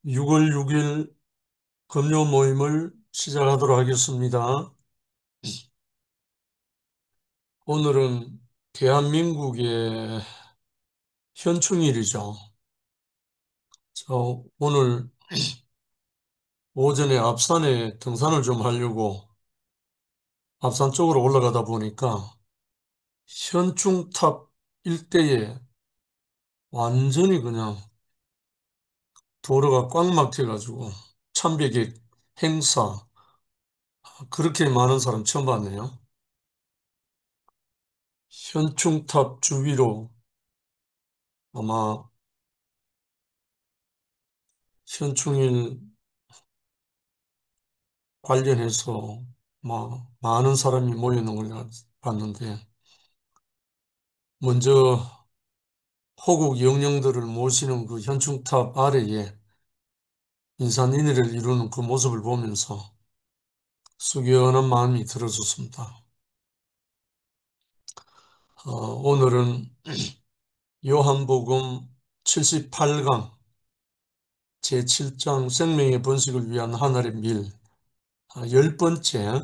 6월 6일 금요 모임을 시작하도록 하겠습니다. 오늘은 대한민국의 현충일이죠. 오늘 오전에 앞산에 등산을 좀 하려고 앞산 쪽으로 올라가다 보니까 현충탑 일대에 완전히 그냥 도로가 꽉 막혀가지고 참배객 행사 그렇게 많은 사람 처음 봤네요. 현충탑 주위로 아마 현충일 관련해서 많은 사람이 모여 있는 걸 봤는데, 먼저 호국 영령들을 모시는 그 현충탑 아래에 인산인해를 이루는 그 모습을 보면서 숙연한 마음이 들어졌습니다. 오늘은 요한복음 78강 제7장 생명의 번식을 위한 하늘의 밀, 열 번째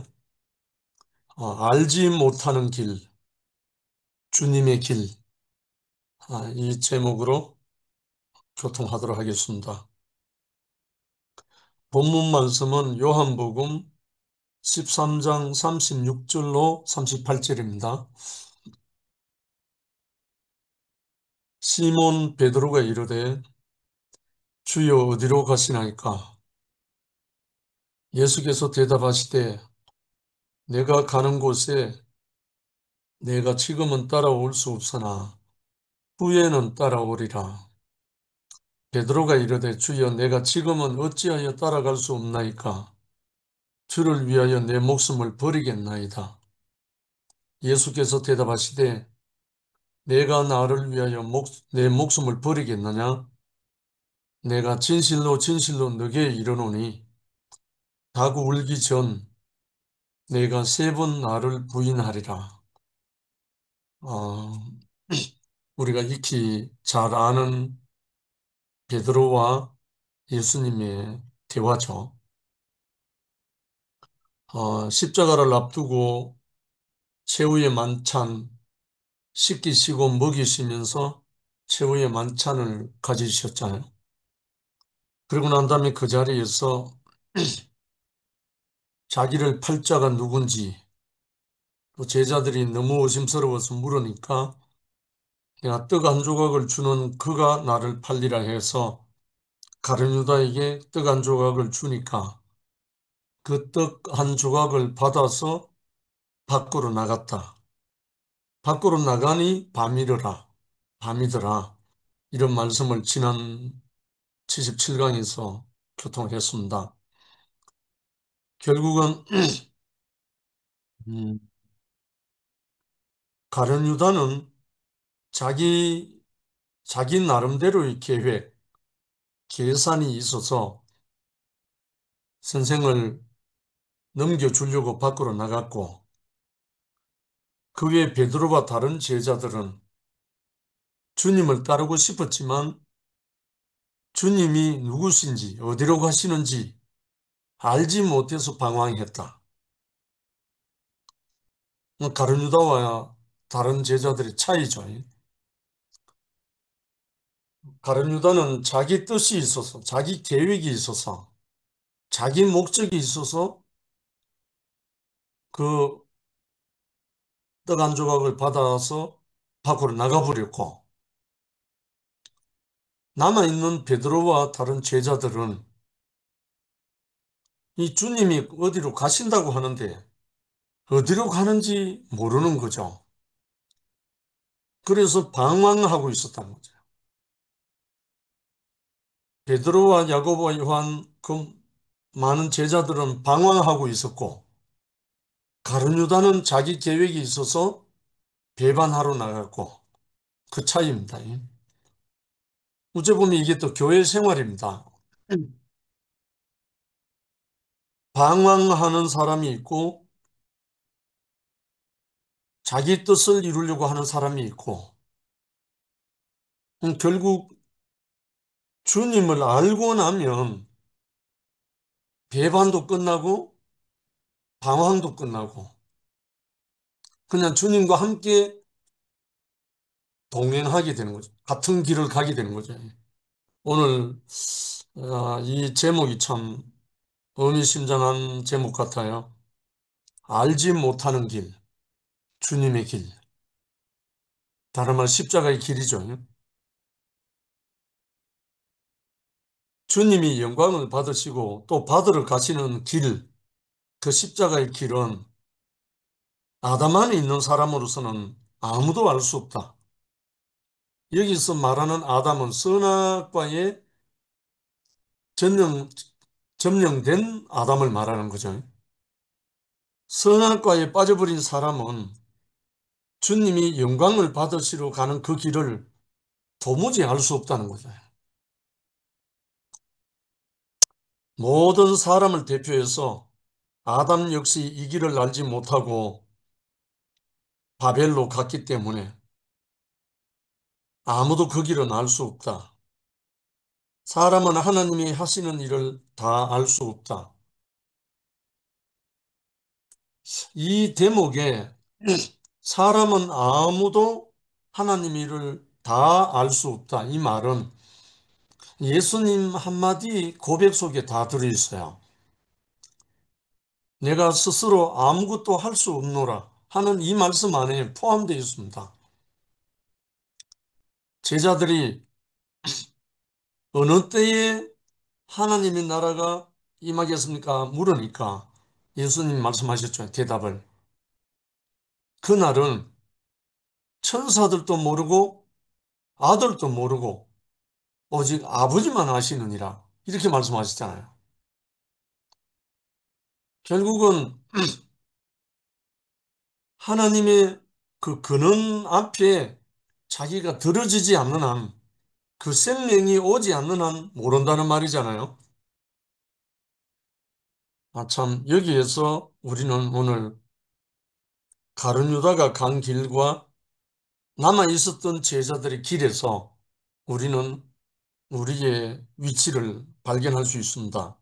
알지 못하는 길, 주님의 길, 이 제목으로 교통하도록 하겠습니다. 본문 말씀은 요한복음 13장 36절로 38절입니다. 시몬 베드로가 이르되 주여 어디로 가시나이까? 예수께서 대답하시되 내가 가는 곳에 내가 지금은 따라올 수 없으나 후에는 따라오리라. 베드로가 이르되 주여 내가 지금은 어찌하여 따라갈 수 없나이까? 주를 위하여 내 목숨을 버리겠나이다. 예수께서 대답하시되 내가 나를 위하여 내 목숨을 버리겠느냐? 내가 진실로 진실로 너게 이르노니 닭 울기 전 내가 3번 나를 부인하리라. 어, 우리가 익히 잘 아는 베드로와 예수님의 대화죠. 십자가를 앞두고 최후의 만찬 씻기시고 먹이시면서 최후의 만찬을 가지셨잖아요. 그리고 난 다음에 그 자리에서 자기를 팔 자가 누군지 또 제자들이 너무 의심스러워서 물으니까 내가 떡 한 조각을 주는 그가 나를 팔리라 해서 가룟 유다에게 떡 한 조각을 주니까 그 떡 한 조각을 받아서 밖으로 나갔다. 밖으로 나가니 밤이더라. 이런 말씀을 지난 77강에서 교통했습니다. 결국은 음, 가룟 유다는 자기 자기 나름대로의 계획, 계산이 있어서 선생을 넘겨주려고 밖으로 나갔고 그 외에 베드로와 다른 제자들은 주님을 따르고 싶었지만 주님이 누구신지 어디로 가시는지 알지 못해서 방황했다. 가룟 유다와 다른 제자들의 차이죠. 가룟 유다는 자기 뜻이 있어서 자기 계획이 있어서 자기 목적이 있어서 그 떡 한 조각을 받아서 밖으로 나가버렸고 남아있는 베드로와 다른 제자들은 이 주님이 어디로 가신다고 하는데 어디로 가는지 모르는 거죠. 그래서 방황하고 있었다는 거죠. 베드로와 야고보와 요한 그 많은 제자들은 방황하고 있었고 가룟 유다는 자기 계획이 있어서 배반하러 나갔고 그 차이입니다. 어째 보면 이게 또 교회 생활입니다. 방황하는 사람이 있고 자기 뜻을 이루려고 하는 사람이 있고 결국 주님을 알고 나면 배반도 끝나고 방황도 끝나고 그냥 주님과 함께 동행하게 되는 거죠. 같은 길을 가게 되는 거죠. 오늘 이 제목이 참 의미심장한 제목 같아요. 알지 못하는 길, 주님의 길. 다른 말 십자가의 길이죠. 주님이 영광을 받으시고 또 받으러 가시는 길, 그 십자가의 길은 아담 안에 있는 사람으로서는 아무도 알 수 없다. 여기서 말하는 아담은 선악과에 전령, 점령된 아담을 말하는 거죠. 선악과에 빠져버린 사람은 주님이 영광을 받으시러 가는 그 길을 도무지 알 수 없다는 거죠. 모든 사람을 대표해서 아담 역시 이 길을 알지 못하고 바벨로 갔기 때문에 아무도 그 길은 알 수 없다. 사람은 하나님이 하시는 일을 다 알 수 없다. 이 대목에 사람은 아무도 하나님 일을 다 알 수 없다. 이 말은 예수님 한마디 고백 속에 다 들어있어요. 내가 스스로 아무것도 할 수 없노라 하는 이 말씀 안에 포함되어 있습니다. 제자들이 어느 때에 하나님의 나라가 임하겠습니까? 물으니까 예수님 말씀하셨죠. 대답을. 그날은 천사들도 모르고 아들도 모르고 오직 아버지만 아시느니라. 이렇게 말씀하셨잖아요. 결국은 하나님의 그 근원 앞에 자기가 들어지지 않는 한, 그 생명이 오지 않는 한 모른다는 말이잖아요. 참, 여기에서 우리는 오늘 가룟 유다가 간 길과 남아 있었던 제자들의 길에서 우리는 우리의 위치를 발견할 수 있습니다.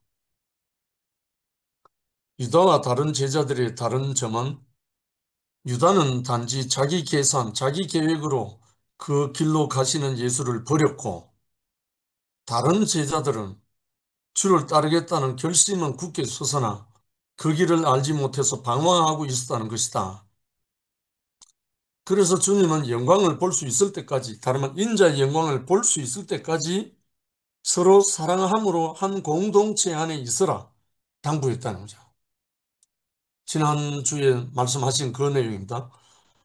유다와 다른 제자들의 다른 점은 유다는 단지 자기 계산, 자기 계획으로 그 길로 가시는 예수를 버렸고 다른 제자들은 주를 따르겠다는 결심은 굳게 서서나 그 길을 알지 못해서 방황하고 있었다는 것이다. 그래서 주님은 영광을 볼 수 있을 때까지, 다른 말 인자의 영광을 볼 수 있을 때까지 서로 사랑함으로 한 공동체 안에 있어라 당부했다는 거죠. 지난주에 말씀하신 그 내용입니다.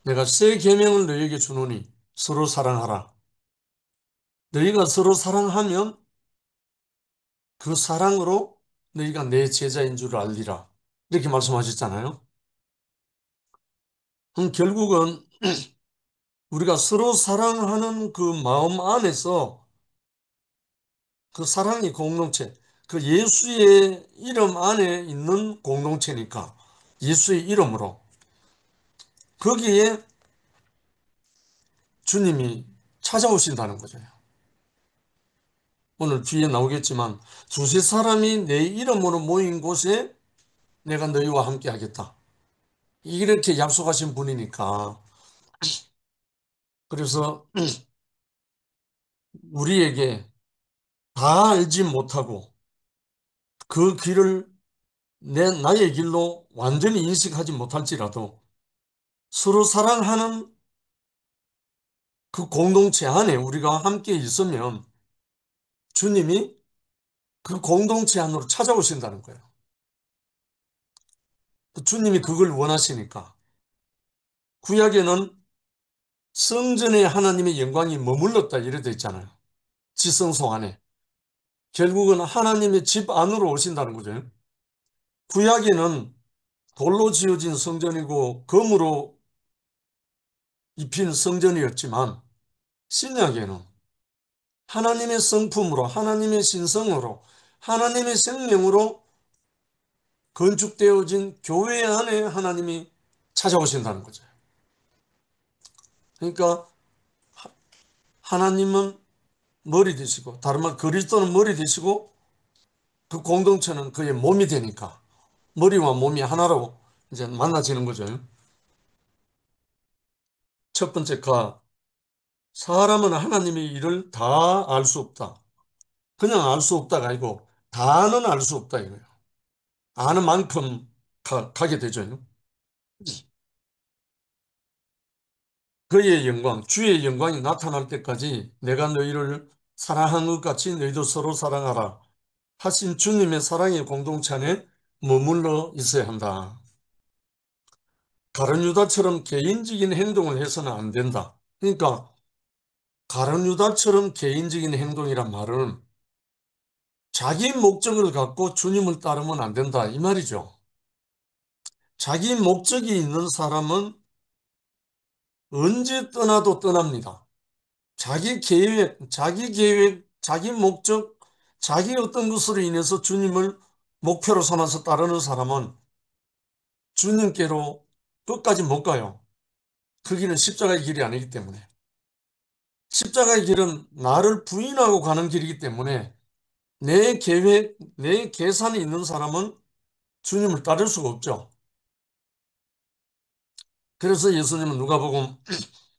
내가 새 계명을 너희에게 주노니 서로 사랑하라. 너희가 서로 사랑하면 그 사랑으로 너희가 내 제자인 줄 알리라. 이렇게 말씀하셨잖아요. 그럼 결국은 우리가 서로 사랑하는 그 마음 안에서 그 사랑의 공동체, 그 예수의 이름 안에 있는 공동체니까 예수의 이름으로 거기에 주님이 찾아오신다는 거죠. 오늘 뒤에 나오겠지만 두세 사람이 내 이름으로 모인 곳에 내가 너희와 함께 하겠다. 이렇게 약속하신 분이니까 그래서 우리에게 다 알지 못하고 그 길을 나의 길로 완전히 인식하지 못할지라도 서로 사랑하는 그 공동체 안에 우리가 함께 있으면 주님이 그 공동체 안으로 찾아오신다는 거예요. 주님이 그걸 원하시니까. 구약에는 성전에 하나님의 영광이 머물렀다 이래 돼 있잖아요. 지성소 안에. 결국은 하나님의 집 안으로 오신다는 거죠. 구약에는 돌로 지어진 성전이고 금으로 입힌 성전이었지만 신약에는 하나님의 성품으로 하나님의 신성으로 하나님의 생명으로 건축되어진 교회 안에 하나님이 찾아오신다는 거죠. 그러니까 하나님은 머리 되시고, 다른 말 그리스도는 머리 되시고 그 공동체는 그의 몸이 되니까 머리와 몸이 하나로 이제 만나지는 거죠. 첫 번째 사람은 하나님의 일을 다 알 수 없다. 그냥 알 수 없다가 아니고 다는 알 수 없다 이거예요. 아는 만큼 가게 되죠. 그의 영광, 주의 영광이 나타날 때까지 내가 너희를 사랑한 것 같이 너희도 서로 사랑하라 하신 주님의 사랑의 공동체 안에 머물러 있어야 한다. 가룟 유다처럼 개인적인 행동을 해서는 안 된다. 그러니까 가룟 유다처럼 개인적인 행동이란 말은 자기 목적을 갖고 주님을 따르면 안 된다 이 말이죠. 자기 목적이 있는 사람은 언제 떠나도 떠납니다. 자기 계획, 자기 목적, 자기 어떤 것으로 인해서 주님을 목표로 삼아서 따르는 사람은 주님께로 끝까지 못 가요. 그 길은 십자가의 길이 아니기 때문에. 십자가의 길은 나를 부인하고 가는 길이기 때문에 내 계획, 내 계산이 있는 사람은 주님을 따를 수가 없죠. 그래서 예수님은 누가복음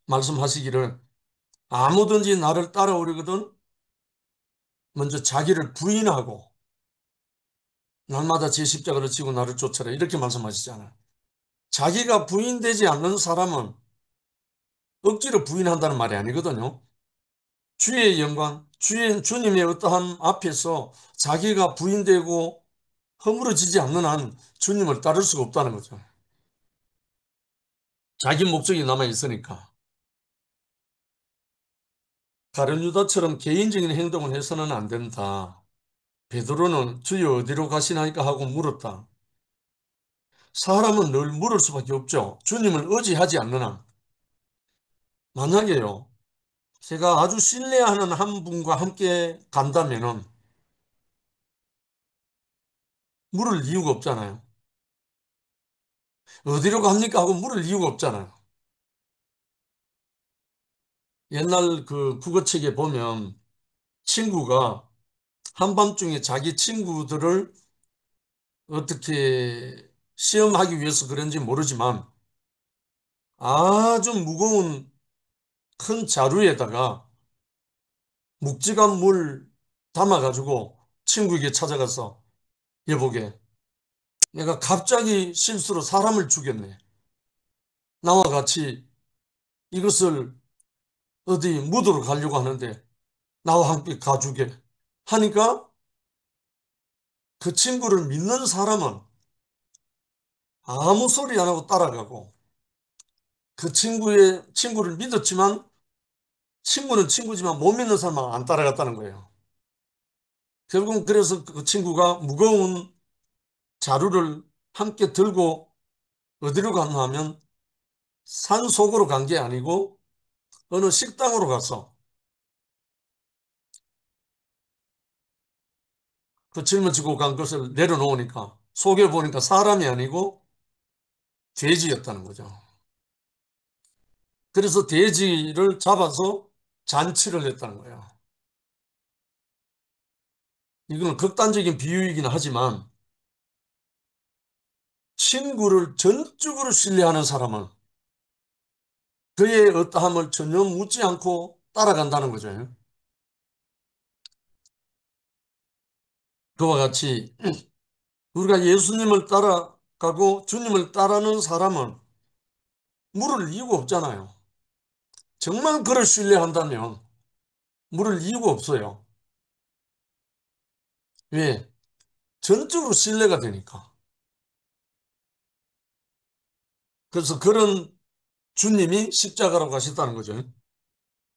말씀하시기를 아무든지 나를 따라오려거든 먼저 자기를 부인하고 날마다 제 십자가를 지고 나를 쫓아라 이렇게 말씀하시잖아요. 자기가 부인되지 않는 사람은 억지로 부인한다는 말이 아니거든요. 주의 영광, 주님의 어떠한 앞에서 자기가 부인되고 허물어지지 않는 한 주님을 따를 수가 없다는 거죠. 자기 목적이 남아 있으니까. 가룟 유다처럼 개인적인 행동을 해서는 안 된다. 베드로는 주여 어디로 가시나이까 하고 물었다. 사람은 늘 물을 수밖에 없죠. 주님을 의지하지 않는 한. 만약에요. 제가 아주 신뢰하는 한 분과 함께 간다면은 물을 이유가 없잖아요. 어디로 갑니까 하고 물을 이유가 없잖아요. 옛날 그 국어책에 보면 친구가 한밤중에 자기 친구들을 어떻게 시험하기 위해서 그런지 모르지만 아주 무거운 큰 자루에다가 묵직한 물 담아가지고 친구에게 찾아가서 여보게 내가 갑자기 실수로 사람을 죽였네. 나와 같이 이것을 어디 묻으러 가려고 하는데 나와 함께 가주게 하니까 그 친구를 믿는 사람은 아무 소리 안 하고 따라가고 그 친구를 믿었지만 친구는 친구지만 못 믿는 사람은 안 따라갔다는 거예요. 결국 그래서 그 친구가 무거운 자루를 함께 들고 어디로 갔나 하면 산 속으로 간 게 아니고 어느 식당으로 가서 그 짊어지고 간 것을 내려놓으니까 속에 보니까 사람이 아니고 돼지였다는 거죠. 그래서 돼지를 잡아서 잔치를 했다는 거예요. 이거는 극단적인 비유이긴 하지만 친구를 전적으로 신뢰하는 사람은 그의 어떠함을 전혀 묻지 않고 따라간다는 거죠. 그와 같이 우리가 예수님을 따라가고 주님을 따르는 사람은 물을 이유가 없잖아요. 정말 그를 신뢰한다면 물을 이유가 없어요. 왜? 전적으로 신뢰가 되니까. 그래서 그런 주님이 십자가로 가셨다는 거죠.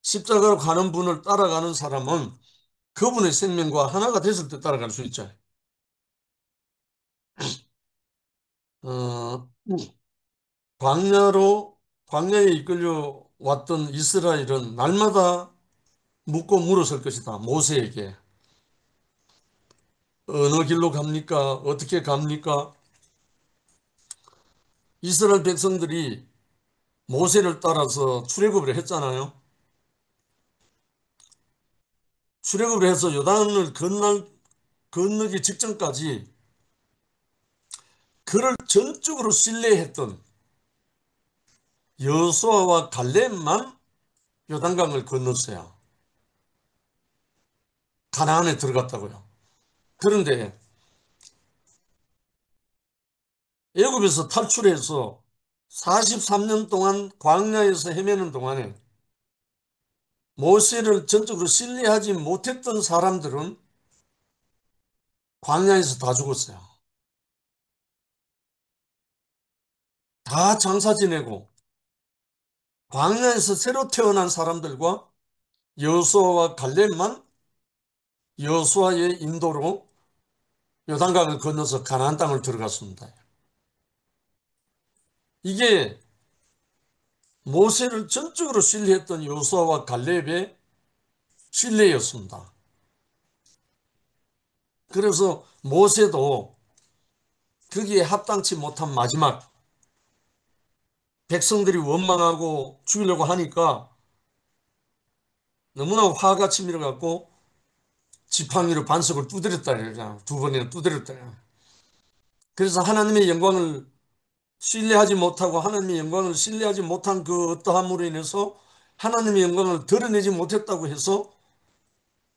십자가로 가는 분을 따라가는 사람은 그분의 생명과 하나가 됐을 때 따라갈 수 있죠. 어, 광야에 이끌려 왔던 이스라엘은 날마다 묻고 물었을 것이다. 모세에게. 어느 길로 갑니까? 어떻게 갑니까? 이스라엘 백성들이 모세를 따라서 출애굽을 했잖아요. 출애굽을 해서 요단을 건너기 직전까지 그를 전적으로 신뢰했던 여호수아와 갈렙만 요단강을 건넜어요. 가나안에 들어갔다고요. 그런데 애굽에서 탈출해서 43년 동안 광야에서 헤매는 동안에 모세를 전적으로 신뢰하지 못했던 사람들은 광야에서 다 죽었어요. 다 장사 지내고 광야에서 새로 태어난 사람들과 여호수아와 갈렙만 여호수아의 인도로 요단강을 건너서 가나안 땅을 들어갔습니다. 이게 모세를 전적으로 신뢰했던 여호수아와 갈렙의 신뢰였습니다. 그래서 모세도 거기에 합당치 못한 마지막 백성들이 원망하고 죽이려고 하니까 너무나 화가 치밀어갖고 지팡이로 반석을 두드렸다 그러잖아. 두 번이나 두드렸다. 그래서 하나님의 영광을 신뢰하지 못하고 하나님의 영광을 신뢰하지 못한 그 어떠함으로 인해서 하나님의 영광을 드러내지 못했다고 해서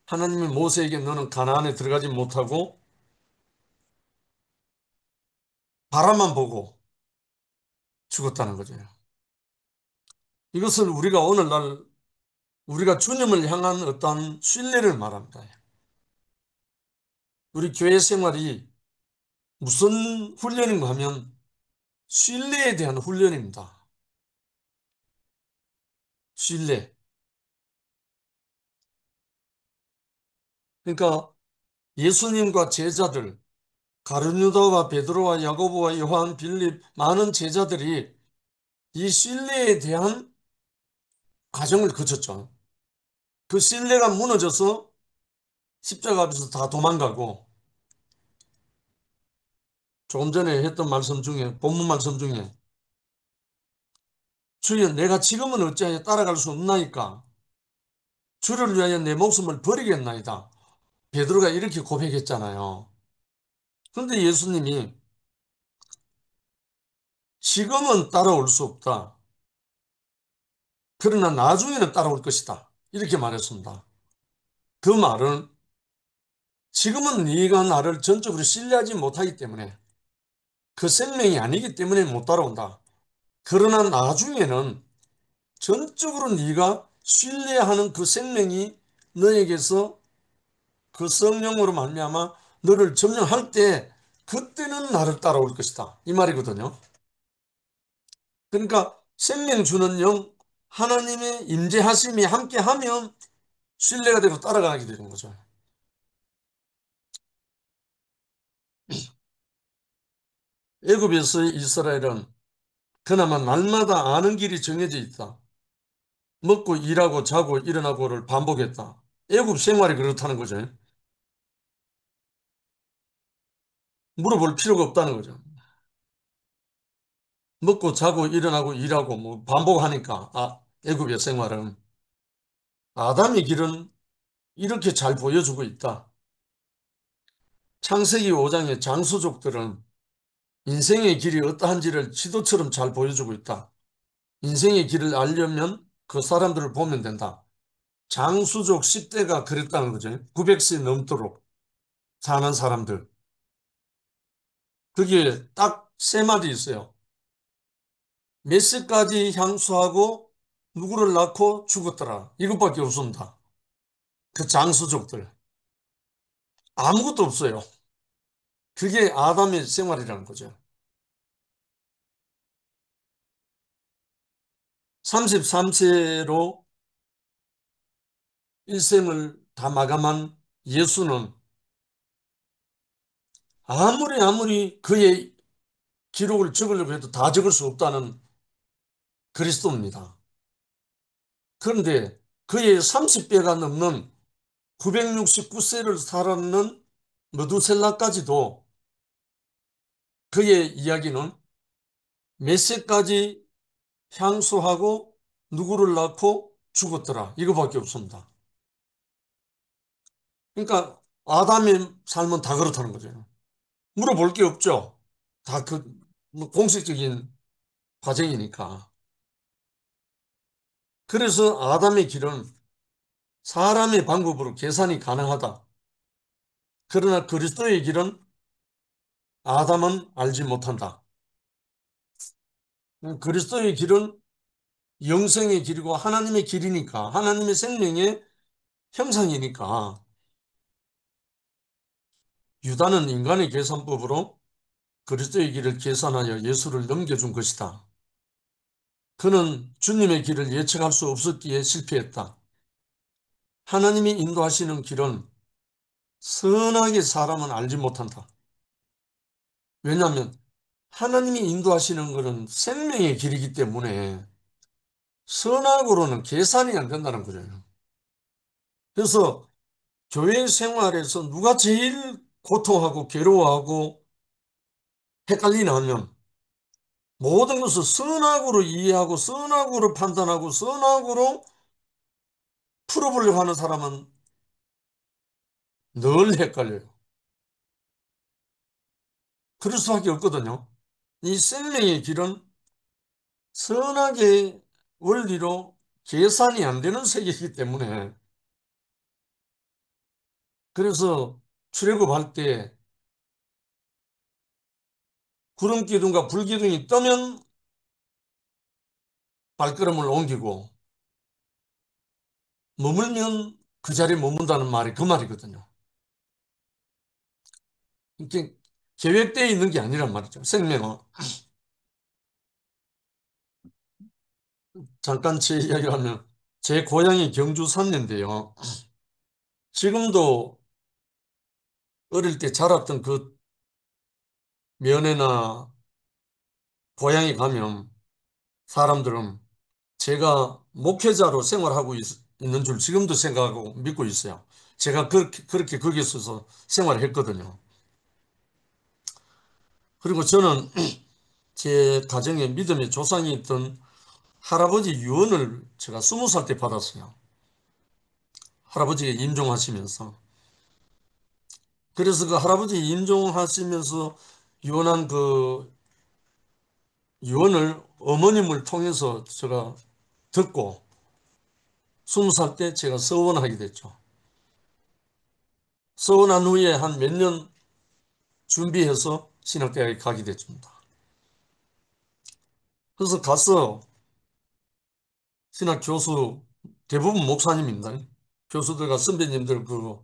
하나님이 모세에게 너는 가나안에 들어가지 못하고 바라만 보고 죽었다는 거죠. 이것을 우리가 오늘날 우리가 주님을 향한 어떠한 신뢰를 말합니다. 우리 교회 생활이 무슨 훈련인가 하면 신뢰에 대한 훈련입니다. 신뢰. 그러니까 예수님과 제자들, 가룟유다와 베드로와 야고보와 요한, 빌립 많은 제자들이 이 신뢰에 대한 과정을 거쳤죠. 그 신뢰가 무너져서 십자가 앞에서 다 도망가고 조금 전에 했던 말씀 중에 본문 말씀 중에 주여 내가 지금은 어찌하여 따라갈 수 없나이까 주를 위하여 내 목숨을 버리겠나이다. 베드로가 이렇게 고백했잖아요. 그런데 예수님이 지금은 따라올 수 없다. 그러나 나중에는 따라올 것이다. 이렇게 말했습니다. 그 말은 지금은 네가 나를 전적으로 신뢰하지 못하기 때문에 그 생명이 아니기 때문에 못 따라온다. 그러나 나중에는 전적으로 네가 신뢰하는 그 생명이 너에게서 그 성령으로 말미암아 너를 점령할 때 그때는 나를 따라올 것이다. 이 말이거든요. 그러니까 생명 주는 영 하나님의 임재하심이 함께하면 신뢰가 되고 따라가게 되는 거죠. 애굽에서의 이스라엘은 그나마 날마다 아는 길이 정해져 있다. 먹고 일하고 자고 일어나고를 반복했다. 애굽 생활이 그렇다는 거죠. 물어볼 필요가 없다는 거죠. 먹고 자고 일어나고 일하고 뭐 반복하니까 애굽의 생활은 아담의 길은 이렇게 잘 보여주고 있다. 창세기 5장의 장수족들은 인생의 길이 어떠한지를 지도처럼 잘 보여주고 있다. 인생의 길을 알려면 그 사람들을 보면 된다. 장수족 10대가 그랬다는 거죠. 900세 넘도록 사는 사람들. 그게 딱 세 마디 있어요. 몇 세까지 향수하고 누구를 낳고 죽었더라. 이것밖에 없습니다. 그 장수족들. 아무것도 없어요. 그게 아담의 생활이라는 거죠. 33세로 일생을 다 마감한 예수는 아무리 그의 기록을 적으려고 해도 다 적을 수 없다는 그리스도입니다. 그런데 그의 30배가 넘는 969세를 살았는 머두셀라까지도 그의 이야기는 몇 세까지 향수하고 누구를 낳고 죽었더라. 이거밖에 없습니다. 그러니까 아담의 삶은 다 그렇다는 거죠. 물어볼 게 없죠. 다 뭐 공식적인 과정이니까. 그래서 아담의 길은 사람의 방법으로 계산이 가능하다. 그러나 그리스도의 길은 아담은 알지 못한다. 그리스도의 길은 영생의 길이고 하나님의 길이니까, 하나님의 생명의 형상이니까, 유다는 인간의 계산법으로 그리스도의 길을 계산하여 예수를 넘겨준 것이다. 그는 주님의 길을 예측할 수 없었기에 실패했다. 하나님이 인도하시는 길은 선하게 사람은 알지 못한다. 왜냐하면 하나님이 인도하시는 것은 생명의 길이기 때문에 선악으로는 계산이 안 된다는 거예요. 그래서 교회 생활에서 누가 제일 고통하고 괴로워하고 헷갈리나 하면 모든 것을 선악으로 이해하고 선악으로 판단하고 선악으로 풀어보려고 하는 사람은 늘 헷갈려요. 그럴 수밖에 없거든요. 이 생명의 길은 선악의 원리로 계산이 안 되는 세계이기 때문에 그래서 출애굽할 때 구름 기둥과 불 기둥이 뜨면 발걸음을 옮기고 머물면 그 자리에 머문다는 말이 그 말이거든요. 이게 계획되어 있는 게 아니란 말이죠. 생명은. 잠깐 제 이야기를 하면 제 고향이 경주 산인데요. 지금도 어릴 때 자랐던 그 면회나 고향에 가면 사람들은 제가 목회자로 생활하고 있는 줄 지금도 생각하고 믿고 있어요. 제가 그렇게 거기에 있어서 생활을 했거든요. 그리고 저는 제 가정에 믿음의 조상이 있던 할아버지 유언을 제가 20살 때 받았어요. 할아버지가 임종하시면서. 그래서 그 할아버지 임종하시면서 유언한 그 유언을 어머님을 통해서 제가 듣고 20살 때 제가 서원하게 됐죠. 서원한 후에 한 몇 년 준비해서 신학대학에 가게 됐습니다. 그래서 가서 신학 교수 대부분 목사님입니다. 교수들과 선배님들 그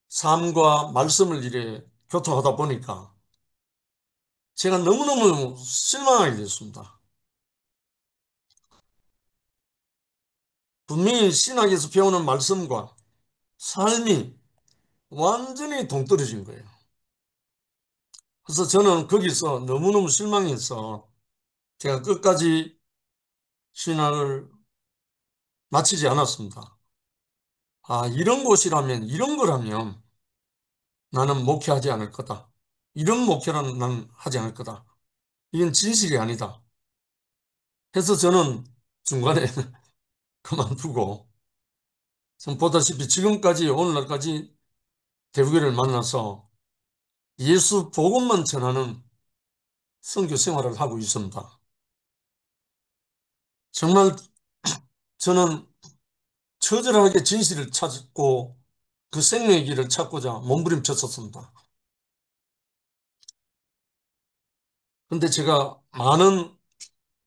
삶과 말씀을 이래 교통하다 보니까 제가 너무너무 실망하게 됐습니다. 분명히 신학에서 배우는 말씀과 삶이 완전히 동떨어진 거예요. 그래서 저는 거기서 너무너무 실망해서 제가 끝까지 신학을 마치지 않았습니다. 아, 이런 곳이라면, 이런 거라면 나는 목회하지 않을 거다. 이런 목회는 나는 하지 않을 거다. 이건 진실이 아니다. 해서 저는 중간에 그만두고, 지금 보다시피 지금까지, 오늘날까지 대부교를 만나서 예수 복음만 전하는 선교 생활을 하고 있습니다. 정말 저는 처절하게 진실을 찾고 그 생명의 길을 찾고자 몸부림쳤었습니다. 근데 제가 많은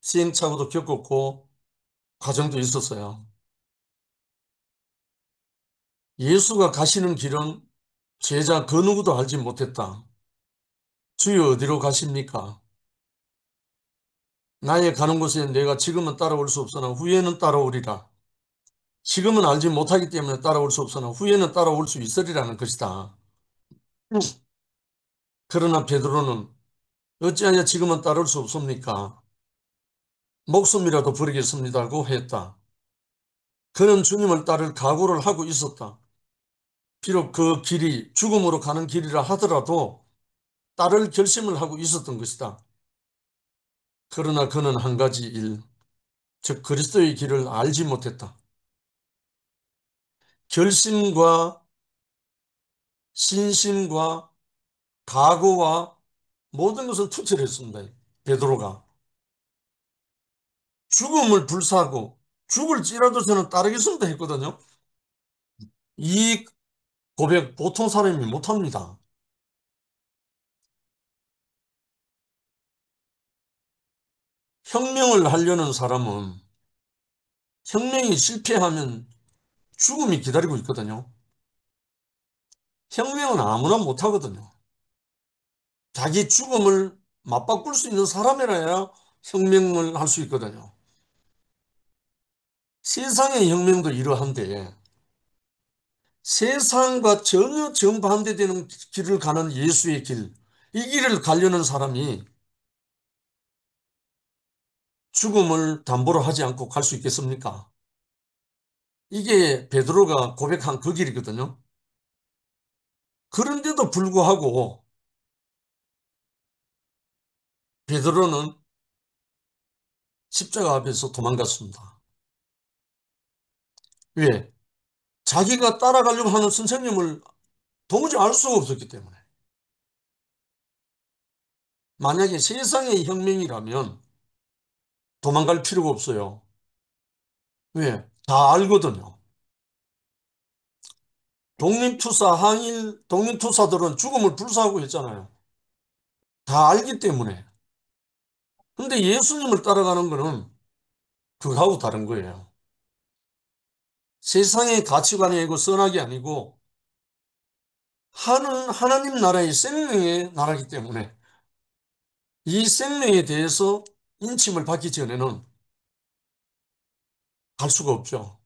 시행착오도 겪었고 과정도 있었어요. 예수가 가시는 길은 제자 그 누구도 알지 못했다. 주여 어디로 가십니까? 나의 가는 곳에 내가 지금은 따라올 수 없으나 후에는 따라오리라. 지금은 알지 못하기 때문에 따라올 수 없으나 후에는 따라올 수 있으리라는 것이다. 그러나 베드로는 어찌하여 지금은 따를 수 없습니까? 목숨이라도 버리겠습니다고 했다. 그는 주님을 따를 각오를 하고 있었다. 비록 그 길이 죽음으로 가는 길이라 하더라도 따를 결심을 하고 있었던 것이다. 그러나 그는 한 가지 일, 즉 그리스도의 길을 알지 못했다. 결심과 신심과 각오와 모든 것을 투철했습니다. 베드로가. 죽음을 불사하고 죽을지라도 저는 따르겠습니다 했거든요. 이 고백 보통 사람이 못합니다. 혁명을 하려는 사람은 혁명이 실패하면 죽음이 기다리고 있거든요. 혁명은 아무나 못하거든요. 자기 죽음을 맞바꿀 수 있는 사람이라야 혁명을 할 수 있거든요. 세상의 혁명도 이러한데 세상과 전혀 정반대되는 길을 가는 예수의 길, 이 길을 가려는 사람이 죽음을 담보로 하지 않고 갈 수 있겠습니까? 이게 베드로가 고백한 그 길이거든요. 그런데도 불구하고 베드로는 십자가 앞에서 도망갔습니다. 왜? 자기가 따라가려고 하는 선생님을 도무지 알 수가 없었기 때문에. 만약에 세상의 혁명이라면 도망갈 필요가 없어요. 왜? 다 알거든요. 독립투사들은 죽음을 불사하고 했잖아요. 다 알기 때문에. 근데 예수님을 따라가는 거는 그거하고 다른 거예요. 세상의 가치관이 아니고 선악이 아니고 하나님 나라의 생명의 나라이기 때문에 이 생명에 대해서 인침을 받기 전에는 갈 수가 없죠.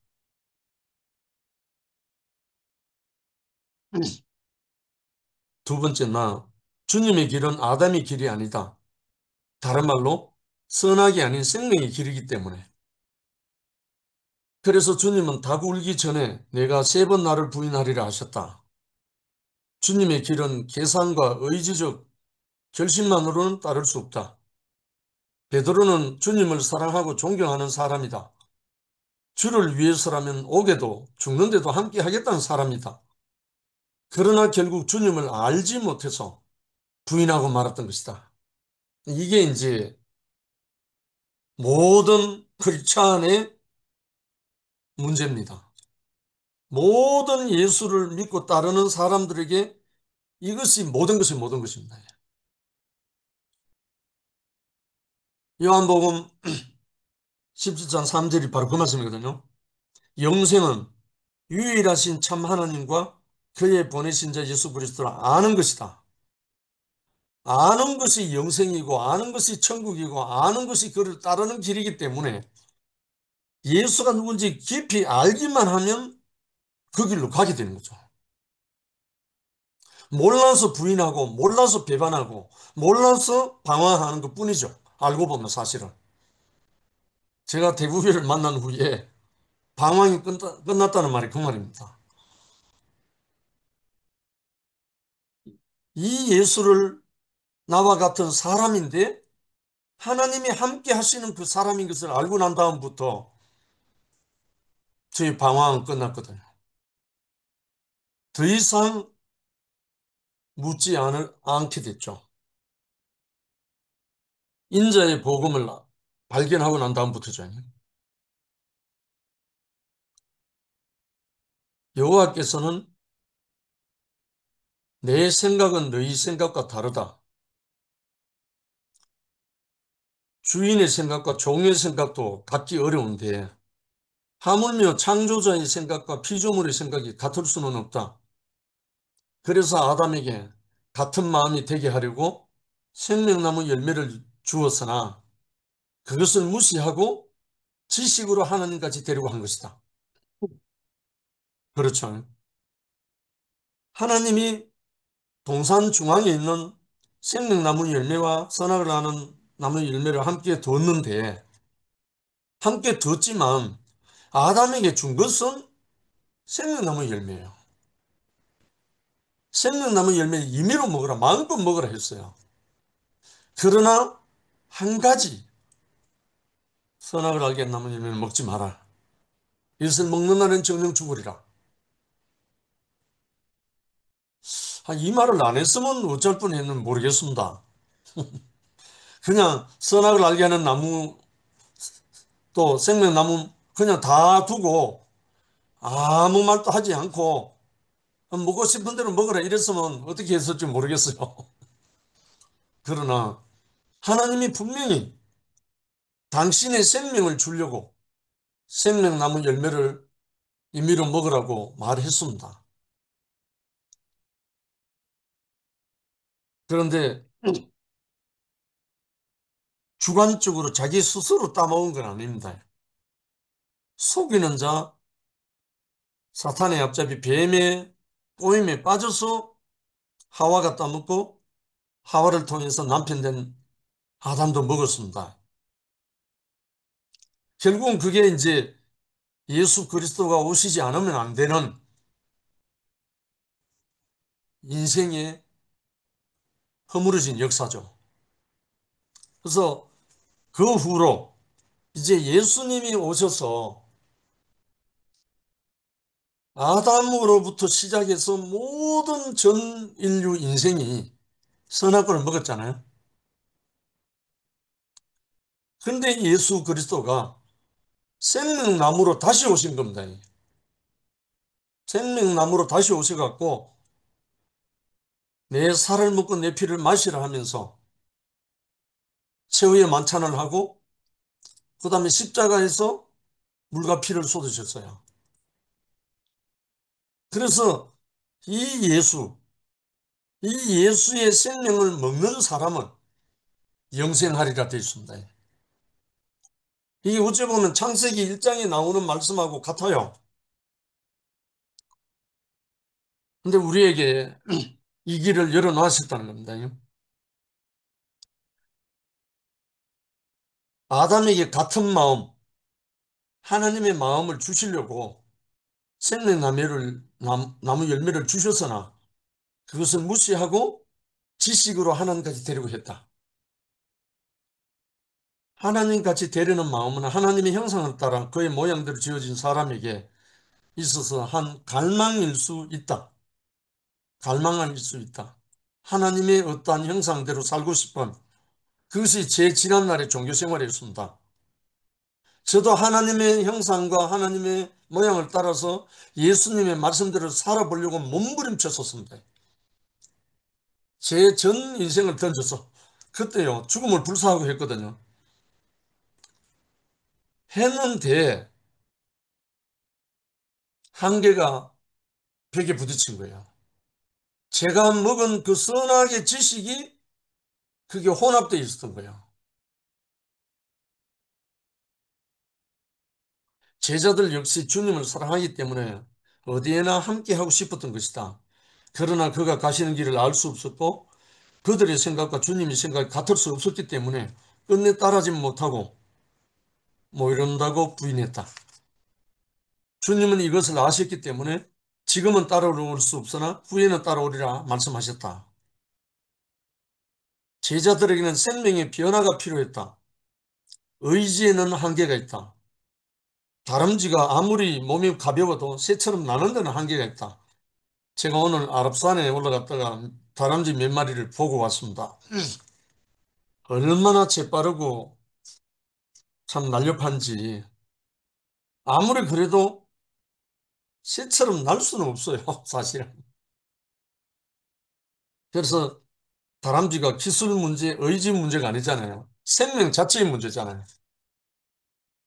두 번째나 주님의 길은 아담의 길이 아니다. 다른 말로 선악이 아닌 생명의 길이기 때문에. 그래서 주님은 닭 울기 전에 내가 세 번 나를 부인하리라 하셨다. 주님의 길은 계산과 의지적 결심만으로는 따를 수 없다. 베드로는 주님을 사랑하고 존경하는 사람이다. 주를 위해서라면 오게도 죽는데도 함께 하겠다는 사람이다. 그러나 결국 주님을 알지 못해서 부인하고 말았던 것이다. 이게 이제 모든 크리스찬의 문제입니다. 모든 예수를 믿고 따르는 사람들에게 이것이 모든 것입니다. 요한복음 17장 3절이 바로 그 말씀이거든요. 영생은 유일하신 참 하나님과 그의 보내신 자 예수 그리스도를 아는 것이다. 아는 것이 영생이고 아는 것이 천국이고 아는 것이 그를 따르는 길이기 때문에 예수가 누군지 깊이 알기만 하면 그 길로 가게 되는 거죠. 몰라서 부인하고 몰라서 배반하고 몰라서 방황하는 것뿐이죠. 알고 보면 사실은. 제가 대부비를 만난 후에 방황이 끝났다는 말이 그 말입니다. 이 예수를 나와 같은 사람인데 하나님이 함께 하시는 그 사람인 것을 알고 난 다음부터 저희 방황은 끝났거든요. 더 이상 묻지 않게 됐죠. 인자의 복음을 발견하고 난 다음부터죠. 여호와께서는 내 생각은 너희 생각과 다르다. 주인의 생각과 종의 생각도 같기 어려운데 하물며 창조자의 생각과 피조물의 생각이 같을 수는 없다. 그래서 아담에게 같은 마음이 되게 하려고 생명나무 열매를 주었으나 그것을 무시하고 지식으로 하나님같이 되려고 한 것이다. 그렇죠. 하나님이 동산 중앙에 있는 생명나무 열매와 선악을 아는 나무 열매를 함께 뒀는데 함께 뒀지만 아담에게 준 것은 생명나무 열매예요. 생명나무 열매를 임의로 먹으라 마음껏 먹으라 했어요. 그러나 한 가지 선악을 알게 나무 열매를 먹지 마라. 이것을 먹는 날은 정령 죽으리라. 이 말을 안 했으면 어쩔 뻔했는 모르겠습니다. 그냥 선악을 알게 하는 나무 또 생명나무 그냥 다 두고 아무 말도 하지 않고 먹고 싶은 대로 먹으라 이랬으면 어떻게 했을지 모르겠어요. 그러나 하나님이 분명히 당신의 생명을 주려고 생명나무 열매를 임의로 먹으라고 말했습니다. 그런데 주관적으로 자기 스스로 따먹은 건 아닙니다. 속이는 자, 사탄의 앞잡이 뱀의 꼬임에 빠져서 하와가 따먹고 하와를 통해서 남편 된 아담도 먹었습니다. 결국은 그게 이제 예수 그리스도가 오시지 않으면 안 되는 인생의 허물어진 역사죠. 그래서 그 후로 이제 예수님이 오셔서 아담으로부터 시작해서 모든 전 인류 인생이 선악과를 먹었잖아요. 근데 예수 그리스도가 생명나무로 다시 오신 겁니다. 생명나무로 다시 오셔갖고 내 살을 먹고 내 피를 마시라 하면서 최후의 만찬을 하고 그 다음에 십자가에서 물과 피를 쏟으셨어요. 그래서 이 예수, 이 예수의 생명을 먹는 사람은 영생하리라 되어 있습니다. 이게 어찌 보면 창세기 1장에 나오는 말씀하고 같아요. 근데 우리에게 이 길을 열어놓으셨다는 겁니다. 아담에게 같은 마음, 하나님의 마음을 주시려고 생명나무를, 나무 열매를 주셨으나 그것을 무시하고 지식으로 하나님까지 데리고 했다. 하나님같이 되려는 마음은 하나님의 형상을 따라 그의 모양대로 지어진 사람에게 있어서 한 갈망일 수 있다. 갈망일 수 있다. 하나님의 어떠한 형상대로 살고 싶은 그것이 제 지난날의 종교 생활이었습니다. 저도 하나님의 형상과 하나님의 모양을 따라서 예수님의 말씀대로 살아보려고 몸부림쳤었습니다. 제 전 인생을 던져서 그때요 죽음을 불사하고 했거든요. 했는데 한계가 벽에 부딪힌 거예요. 제가 먹은 그 선악의 지식이 그게 혼합되어 있었던 거예요. 제자들 역시 주님을 사랑하기 때문에 어디에나 함께 하고 싶었던 것이다. 그러나 그가 가시는 길을 알 수 없었고 그들의 생각과 주님의 생각이 같을 수 없었기 때문에 끝내 따라지 못하고 뭐 이런다고 부인했다. 주님은 이것을 아셨기 때문에 지금은 따라올 수 없으나 후에는 따라오리라 말씀하셨다. 제자들에게는 생명의 변화가 필요했다. 의지에는 한계가 있다. 다람쥐가 아무리 몸이 가벼워도 새처럼 나는 데는 한계가 있다. 제가 오늘 아랍산에 올라갔다가 다람쥐 몇 마리를 보고 왔습니다. 얼마나 재빠르고 참 날렵한지 아무리 그래도 새처럼 날 수는 없어요. 사실은. 그래서 다람쥐가 기술 문제, 의지 문제가 아니잖아요. 생명 자체의 문제잖아요.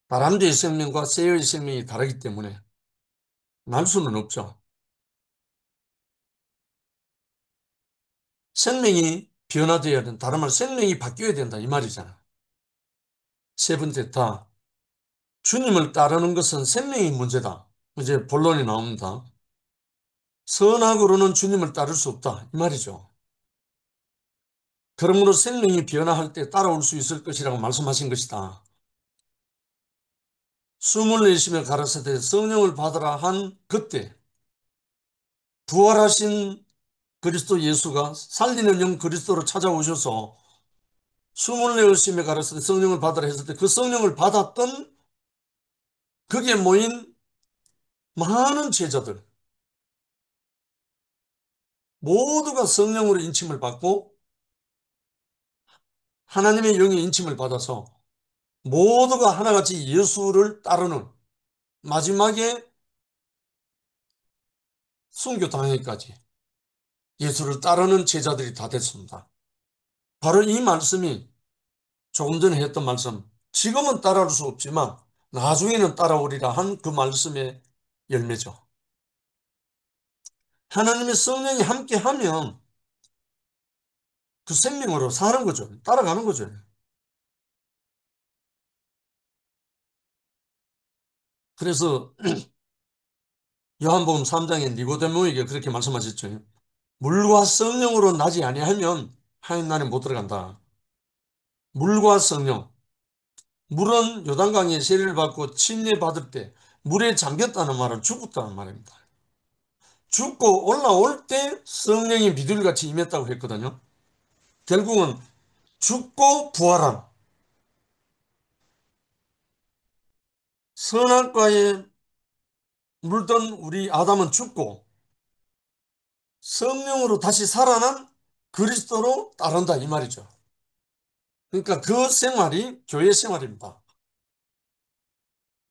다람쥐의 생명과 새의 생명이 다르기 때문에 날 수는 없죠. 생명이 변화되어야 된다. 다른 말 생명이 바뀌어야 된다. 이 말이잖아. 세 번째 다 주님을 따르는 것은 생명의 문제다. 이제 본론이 나옵니다. 선악으로는 주님을 따를 수 없다. 이 말이죠. 그러므로 생명이 변화할 때 따라올 수 있을 것이라고 말씀하신 것이다. 숨을 내쉬며 가라사대 성령을 받으라 한 그때 부활하신 그리스도 예수가 살리는 영 그리스도로 찾아오셔서 숨을 내쉬며 가라사대 성령을 받으라 했을 때 그 성령을 받았던 거기에 모인 많은 제자들 모두가 성령으로 인침을 받고 하나님의 영의 인침을 받아서 모두가 하나같이 예수를 따르는 마지막에 순교당하기까지 예수를 따르는 제자들이 다 됐습니다. 바로 이 말씀이 조금 전에 했던 말씀, 지금은 따라올 수 없지만 나중에는 따라오리라 한 그 말씀의 열매죠. 하나님의 성령이 함께하면 그 생명으로 사는 거죠. 따라가는 거죠. 그래서 요한복음 3장에 니고데모에게 그렇게 말씀하셨죠. 물과 성령으로 나지 아니하면 하나님 나라에 못 들어간다. 물과 성령. 물은 요단강에 세례를 받고 침례받을 때 물에 잠겼다는 말은 죽었다는 말입니다. 죽고 올라올 때 성령이 비둘기같이 임했다고 했거든요. 결국은 죽고 부활한 선악과에 물던 우리 아담은 죽고 성령으로 다시 살아난 그리스도로 따른다 이 말이죠. 그러니까 그 생활이 교회 생활입니다.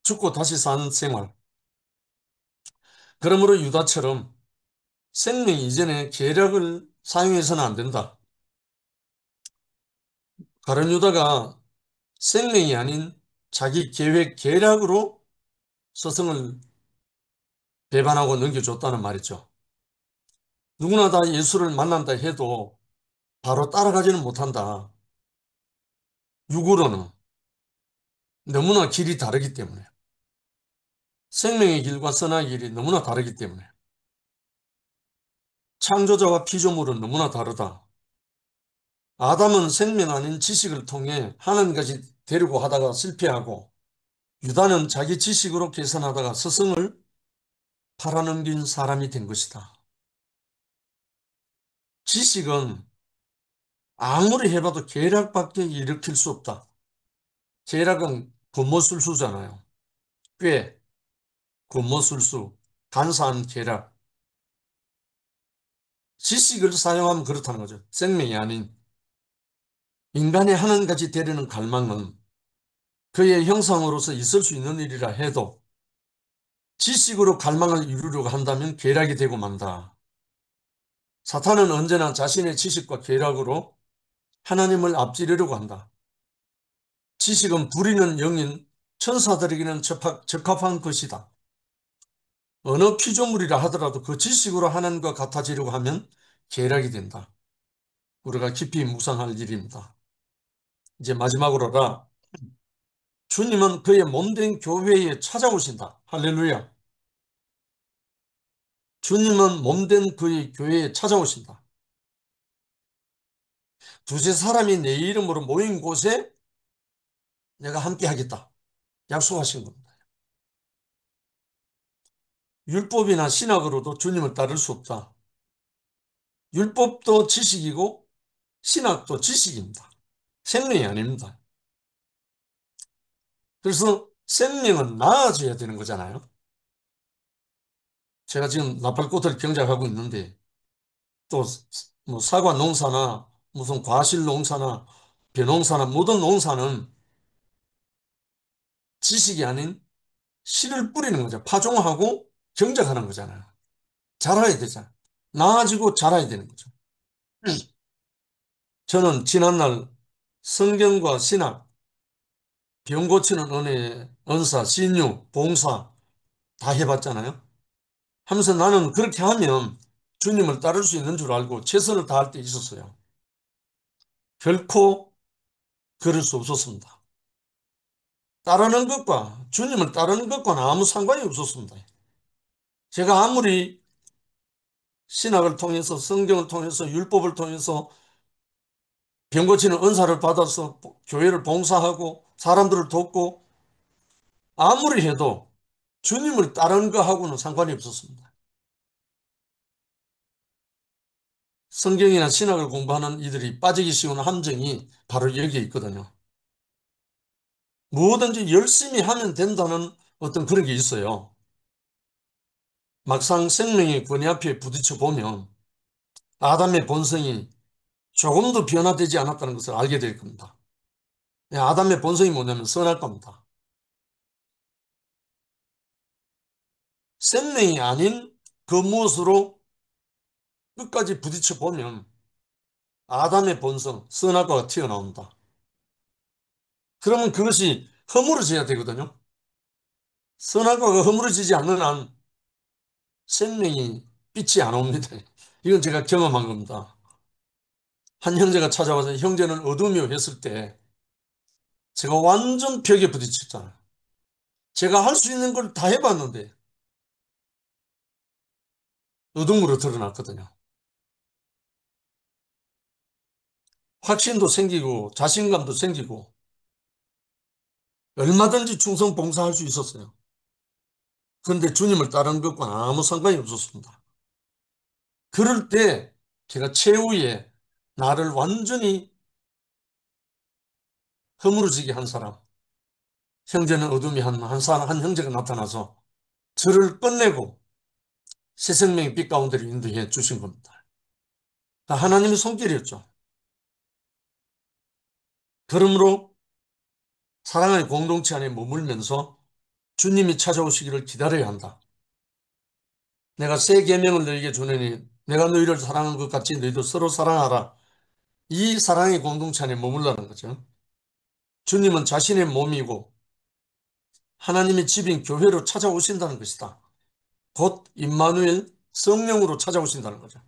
죽고 다시 사는 생활. 그러므로 유다처럼 생명 이전에 계략을 사용해서는 안 된다. 가룟 유다가 생명이 아닌 자기 계획 계략으로 스승을 배반하고 넘겨줬다는 말이죠. 누구나 다 예수를 만난다 해도 바로 따라가지는 못한다. 육으로는 너무나 길이 다르기 때문에. 생명의 길과 선악의 길이 너무나 다르기 때문에. 창조자와 피조물은 너무나 다르다. 아담은 생명 아닌 지식을 통해 하나님까지 데리고 하다가 실패하고 유다는 자기 지식으로 계산하다가 스승을 팔아넘긴 사람이 된 것이다. 지식은 아무리 해봐도 계략밖에 일으킬 수 없다. 계략은 권모술수잖아요. 꽤, 권모술수, 간사한 계략. 지식을 사용하면 그렇다는 거죠. 생명이 아닌. 인간의 하나님까지 되려는 갈망은 그의 형상으로서 있을 수 있는 일이라 해도 지식으로 갈망을 이루려고 한다면 계략이 되고 만다. 사탄은 언제나 자신의 지식과 계략으로 하나님을 앞지르려고 한다. 지식은 부리는 영인 천사들에게는 적합한 것이다. 어느 피조물이라 하더라도 그 지식으로 하나님과 같아지려고 하면 계략이 된다. 우리가 깊이 묵상할 일입니다. 이제 마지막으로라 주님은 그의 몸된 교회에 찾아오신다. 할렐루야. 주님은 몸된 그의 교회에 찾아오신다. 두세 사람이 내 이름으로 모인 곳에 내가 함께 하겠다. 약속하신 겁니다. 율법이나 신학으로도 주님을 따를 수 없다. 율법도 지식이고 신학도 지식입니다. 생명이 아닙니다. 그래서 생명은 나아져야 되는 거잖아요. 제가 지금 나팔꽃을 경작하고 있는데 또 뭐 사과 농사나 무슨 과실 농사나 벼농사나 모든 농사는 지식이 아닌 씨를 뿌리는 거죠. 파종하고 경작하는 거잖아요. 자라야 되잖아요. 나아지고 자라야 되는 거죠. 저는 지난날 성경과 신학, 병 고치는 은혜, 은사, 신유, 봉사 다 해봤잖아요. 하면서 나는 그렇게 하면 주님을 따를 수 있는 줄 알고 최선을 다할 때 있었어요. 결코 그럴 수 없었습니다. 따르는 것과 주님을 따르는 것과는 아무 상관이 없었습니다. 제가 아무리 신학을 통해서 성경을 통해서 율법을 통해서 병 고치는 은사를 받아서 교회를 봉사하고 사람들을 돕고 아무리 해도 주님을 따르는 것하고는 상관이 없었습니다. 성경이나 신학을 공부하는 이들이 빠지기 쉬운 함정이 바로 여기에 있거든요. 뭐든지 열심히 하면 된다는 어떤 그런 게 있어요. 막상 생명의 권위 앞에 부딪혀 보면 아담의 본성이 조금도 변화되지 않았다는 것을 알게 될 겁니다. 아담의 본성이 뭐냐면 선할 겁니다. 생명이 아닌 그 무엇으로 끝까지 부딪혀 보면 아담의 본성, 선악과가 튀어나온다. 그러면 그것이 허물어져야 되거든요. 선악과가 허물어지지 않는 한 생명이 빛이 안 옵니다. 이건 제가 경험한 겁니다. 한 형제가 찾아와서 형제는 어둠이요 했을 때 제가 완전 벽에 부딪혔잖아요. 제가 할 수 있는 걸 다 해봤는데 어둠으로 드러났거든요. 확신도 생기고 자신감도 생기고 얼마든지 충성 봉사할 수 있었어요. 그런데 주님을 따르는 것과는 아무 상관이 없었습니다. 그럴 때 제가 최후에 나를 완전히 허물어지게 한 사람, 형제는 어둠이 한 사람, 한 형제가 나타나서 저를 끝내고 새 생명의 빛 가운데로 인도해 주신 겁니다. 하나님의 손길이었죠. 그러므로 사랑의 공동체 안에 머물면서 주님이 찾아오시기를 기다려야 한다. 내가 새 계명을 너희에게 주노니 내가 너희를 사랑한 것 같이 너희도 서로 사랑하라. 이 사랑의 공동체 안에 머물라는 거죠. 주님은 자신의 몸이고 하나님의 집인 교회로 찾아오신다는 것이다. 곧 임마누엘 성령으로 찾아오신다는 거죠.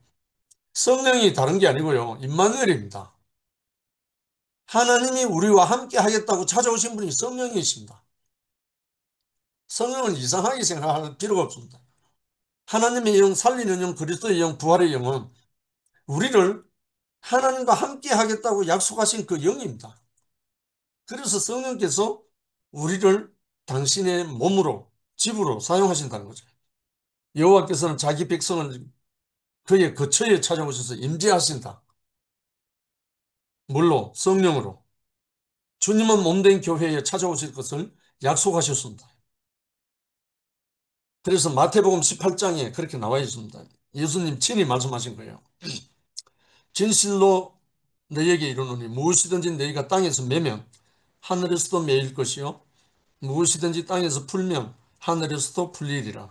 성령이 다른 게 아니고요. 임마누엘입니다. 하나님이 우리와 함께 하겠다고 찾아오신 분이 성령이십니다. 성령은 이상하게 생각할 필요가 없습니다. 하나님의 영, 살리는 영, 그리스도의 영, 부활의 영은 우리를 하나님과 함께 하겠다고 약속하신 그 영입니다. 그래서 성령께서 우리를 당신의 몸으로, 집으로 사용하신다는 거죠. 여호와께서는 자기 백성을 그의 거처에 찾아오셔서 임재하신다. 물로 성령으로. 주님은 몸된 교회에 찾아오실 것을 약속하셨습니다. 그래서 마태복음 18장에 그렇게 나와 있습니다. 예수님 친히 말씀하신 거예요. 진실로 너희에게 이르노니 무엇이든지 너희가 땅에서 매면 하늘에서도 매일 것이요 무엇이든지 땅에서 풀면 하늘에서도 풀리리라.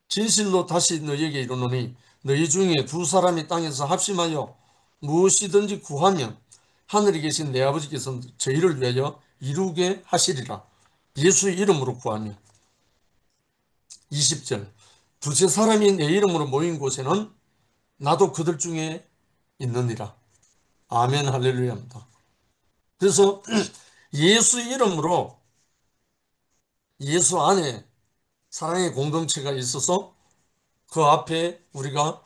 진실로 다시 너희에게 이르노니 너희 중에 두 사람이 땅에서 합심하여 무엇이든지 구하면 하늘에 계신 내 아버지께서 저희를 위하여 이루게 하시리라. 예수의 이름으로 구하면. 20절 두세 사람이 내 이름으로 모인 곳에는 나도 그들 중에 있느니라. 아멘 할렐루야입니다. 그래서 예수 이름으로 예수 안에 사랑의 공동체가 있어서 그 앞에 우리가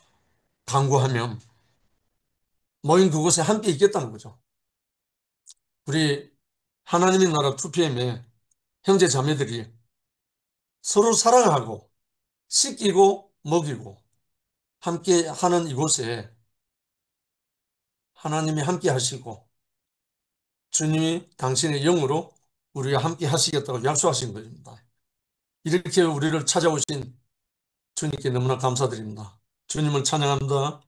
간구하면 모인 그곳에 함께 있겠다는 거죠. 우리 하나님의 나라 2PM의 형제 자매들이 서로 사랑하고 씻기고 먹이고 함께 하는 이곳에 하나님이 함께 하시고 주님이 당신의 영으로 우리와 함께 하시겠다고 약속하신 것입니다. 이렇게 우리를 찾아오신 주님께 너무나 감사드립니다. 주님을 찬양합니다.